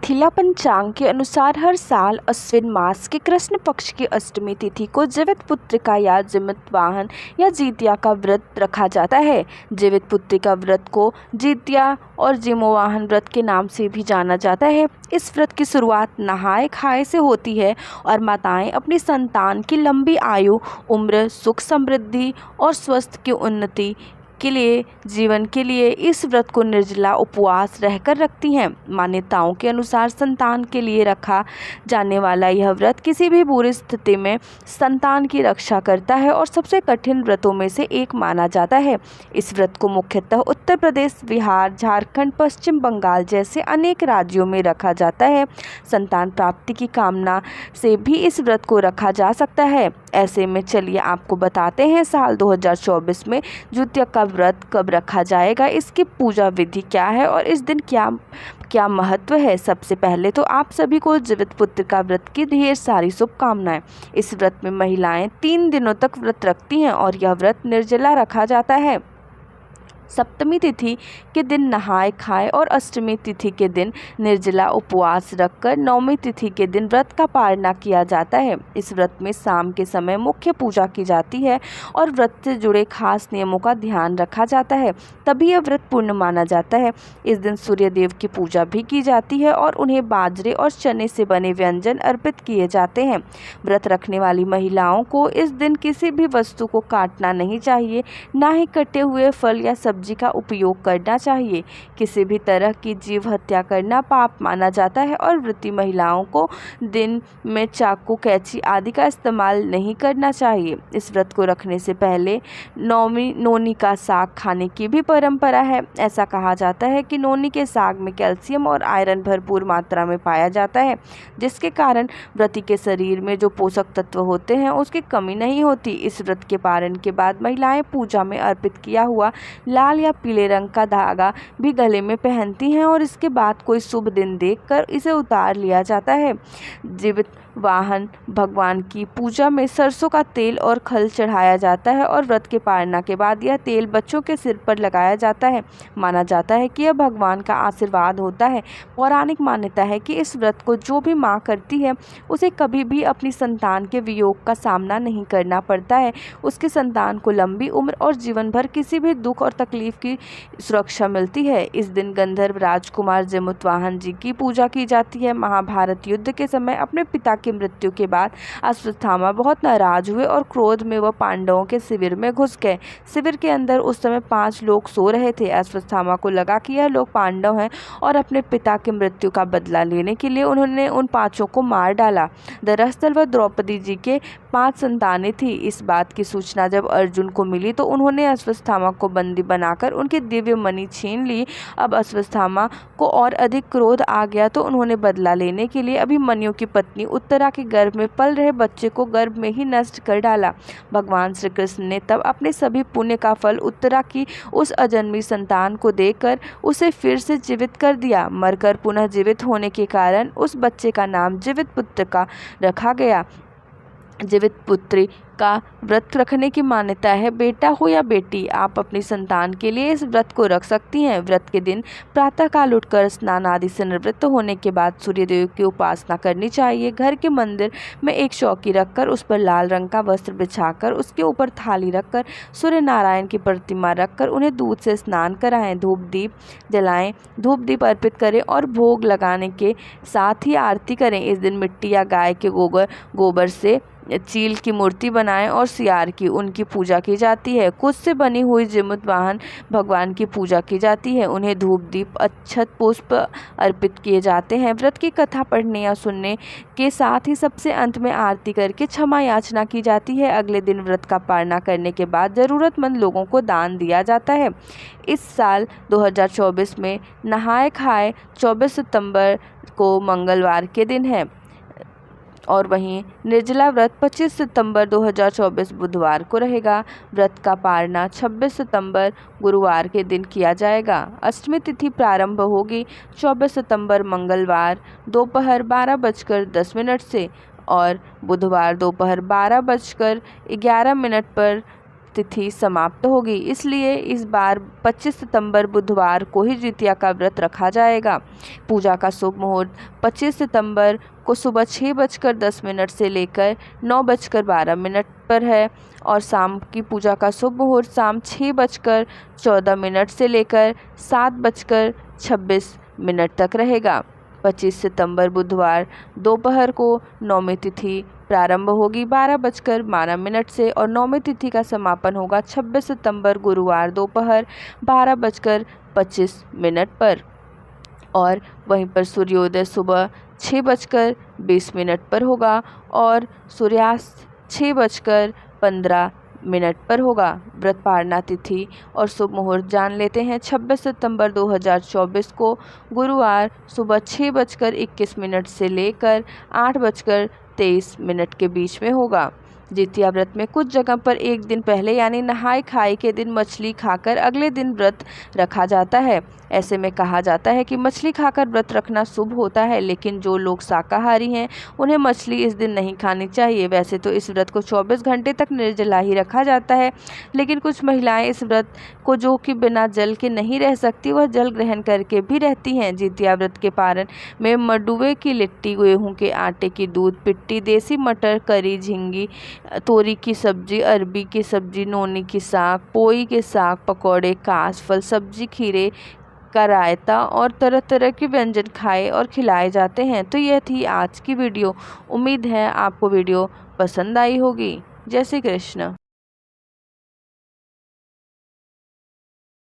मिथिला पंचांग के अनुसार हर साल अश्विन मास के कृष्ण पक्ष की अष्टमी तिथि को जीवित पुत्रिका या जीवितवाहन या जितिया का व्रत रखा जाता है। जीवित पुत्रिका व्रत को जितिया और जीमोवाहन व्रत के नाम से भी जाना जाता है। इस व्रत की शुरुआत नहाए खाए से होती है और माताएं अपनी संतान की लंबी आयु, उम्र, सुख समृद्धि और स्वास्थ्य की उन्नति के लिए जीवन के लिए इस व्रत को निर्जला उपवास रहकर रखती हैं। मान्यताओं के अनुसार संतान के लिए रखा जाने वाला यह व्रत किसी भी बुरी स्थिति में संतान की रक्षा करता है और सबसे कठिन व्रतों में से एक माना जाता है। इस व्रत को मुख्यतः उत्तर प्रदेश, बिहार, झारखंड, पश्चिम बंगाल जैसे अनेक राज्यों में रखा जाता है। संतान प्राप्ति की कामना से भी इस व्रत को रखा जा सकता है। ऐसे में चलिए आपको बताते हैं साल 2024 में जितिया का व्रत कब रखा जाएगा, इसकी पूजा विधि क्या है और इस दिन क्या महत्व है। सबसे पहले तो आप सभी को जीवित पुत्रिका व्रत की ढेर सारी शुभकामनाएं। इस व्रत में महिलाएं 3 दिनों तक व्रत रखती हैं और यह व्रत निर्जला रखा जाता है। सप्तमी तिथि के दिन नहाए खाए और अष्टमी तिथि के दिन निर्जला उपवास रखकर नवमी तिथि के दिन व्रत का पालना किया जाता है। इस व्रत में शाम के समय मुख्य पूजा की जाती है और व्रत से जुड़े खास नियमों का ध्यान रखा जाता है, तभी यह व्रत पूर्ण माना जाता है। इस दिन सूर्य देव की पूजा भी की जाती है और उन्हें बाजरे और चने से बने व्यंजन अर्पित किए जाते हैं। व्रत रखने वाली महिलाओं को इस दिन किसी भी वस्तु को काटना नहीं चाहिए, ना ही कटे हुए फल या सब्जी का उपयोग करना चाहिए। किसी भी तरह की जीव हत्या करना पाप माना जाता है और व्रती महिलाओं को दिन में चाकू, कैंची आदि का इस्तेमाल नहीं करना चाहिए। इस व्रत को रखने से पहले नोनी का साग खाने की भी परंपरा है। ऐसा कहा जाता है कि नोनी के साग में कैल्शियम और आयरन भरपूर मात्रा में पाया जाता है, जिसके कारण व्रती के शरीर में जो पोषक तत्व होते हैं उसकी कमी नहीं होती। इस व्रत के पारण के बाद महिलाएं पूजा में अर्पित किया हुआ लाल या पीले रंग का धागा भी गले में पहनती हैं और इसके बाद कोई शुभ दिन देखकर इसे उतार लिया जाता है। जीवित वाहन भगवान की पूजा में सरसों का तेल और खल चढ़ाया जाता है और व्रत के पालना के बाद यह तेल बच्चों के सिर पर लगाया जाता है। माना जाता है कि यह भगवान का आशीर्वाद होता है। पौराणिक मान्यता है कि इस व्रत को जो भी माँ करती है उसे कभी भी अपनी संतान के वियोग का सामना नहीं करना पड़ता है। उसकी संतान को लंबी उम्र और जीवन भर किसी भी दुख और तकलीफ की सुरक्षा मिलती है। इस दिन गंधर्व राजकुमार जीमूतवाहन जी की पूजा की जाती है। महाभारत युद्ध के समय अपने पिता की मृत्यु के बाद अश्वत्थामा बहुत नाराज हुए और क्रोध में वह पांडवों के शिविर में घुस गए। शिविर के अंदर उस समय 5 लोग सो रहे थे। अश्वत्थामा को लगा कि यह लोग पांडव हैं और अपने पिता की मृत्यु का बदला लेने के लिए उन्होंने उन 5 को मार डाला। दरअसल वह द्रौपदी जी के 5 संतानें थी। इस बात की सूचना जब अर्जुन को मिली तो उन्होंने अश्वत्थामा को बंदी बनाकर उनकी दिव्य मणि छीन ली। अब अश्वत्थामा को और अधिक क्रोध आ गया तो उन्होंने बदला लेने के लिए अभिमन्यु की पत्नी उत्तरा के गर्भ में पल रहे बच्चे को गर्भ में ही नष्ट कर डाला। भगवान श्री कृष्ण ने तब अपने सभी पुण्य का फल उत्तरा की उस अजन्मी संतान को देकर उसे फिर से जीवित कर दिया। मरकर पुनः जीवित होने के कारण उस बच्चे का नाम जीवित पुत्र का रखा गया। जीवित पुत्री का व्रत रखने की मान्यता है। बेटा हो या बेटी, आप अपनी संतान के लिए इस व्रत को रख सकती हैं। व्रत के दिन प्रातःकाल उठकर स्नान आदि से निवृत्त होने के बाद सूर्यदेव की उपासना करनी चाहिए। घर के मंदिर में एक चौकी रखकर उस पर लाल रंग का वस्त्र बिछाकर उसके ऊपर थाली रखकर सूर्य नारायण की प्रतिमा रखकर उन्हें दूध से स्नान कराएं, धूप दीप जलाएं, धूप दीप अर्पित करें और भोग लगाने के साथ ही आरती करें। इस दिन मिट्टी या गाय के गोबर से चील की मूर्ति बनाएं और सियार की उनकी पूजा की जाती है। खुद से बनी हुई जीमूतवाहन भगवान की पूजा की जाती है। उन्हें धूप दीप अक्षत पुष्प अर्पित किए जाते हैं। व्रत की कथा पढ़ने या सुनने के साथ ही सबसे अंत में आरती करके क्षमा याचना की जाती है। अगले दिन व्रत का पालना करने के बाद ज़रूरतमंद लोगों को दान दिया जाता है। इस साल 2024 में नहाए खाए 24 सितंबर को मंगलवार के दिन है और वहीं निर्जला व्रत 25 सितंबर 2024 बुधवार को रहेगा। व्रत का पालना 26 सितंबर गुरुवार के दिन किया जाएगा। अष्टमी तिथि प्रारंभ होगी 24 सितंबर मंगलवार दोपहर 12:10 से और बुधवार दोपहर 12:11 पर तिथि समाप्त होगी, इसलिए इस बार 25 सितंबर बुधवार को ही जितिया का व्रत रखा जाएगा। पूजा का शुभ मुहूर्त 25 सितंबर को सुबह 6:10 से लेकर 9:12 पर है और शाम की पूजा का शुभ मुहूर्त शाम 6:14 से लेकर 7:26 तक रहेगा। 25 सितंबर बुधवार दोपहर को नौमी तिथि प्रारंभ होगी 12:12 से और नौमी तिथि का समापन होगा 26 सितंबर गुरुवार दोपहर 12:25 पर और वहीं पर सूर्योदय सुबह 6:20 पर होगा और सूर्यास्त 6:15 पर होगा। व्रत पारणा तिथि और शुभ मुहूर्त जान लेते हैं। 26 सितंबर 2024 को गुरुवार सुबह 6:21 से लेकर 8:23 के बीच में होगा। जितिया व्रत में कुछ जगह पर एक दिन पहले यानी नहाय खाई के दिन मछली खाकर अगले दिन व्रत रखा जाता है। ऐसे में कहा जाता है कि मछली खाकर व्रत रखना शुभ होता है, लेकिन जो लोग शाकाहारी हैं उन्हें मछली इस दिन नहीं खानी चाहिए। वैसे तो इस व्रत को 24 घंटे तक निर्जला ही रखा जाता है, लेकिन कुछ महिलाएं इस व्रत को जो कि बिना जल के नहीं रह सकती वह जल ग्रहण करके भी रहती हैं। जितिया व्रत के पारण में मडुवे की लिट्टी, गेहूँ के आटे की दूध पिट्टी, देसी मटर, करी, झींगी, तोरी की सब्जी, अरबी की सब्जी, नोनी की साग, पोई के साग, पकौड़े, कास फल, सब्जी, खीरे का रायता और तरह तरह के व्यंजन खाए और खिलाए जाते हैं। तो यह थी आज की वीडियो। उम्मीद है आपको वीडियो पसंद आई होगी। जय श्री कृष्ण।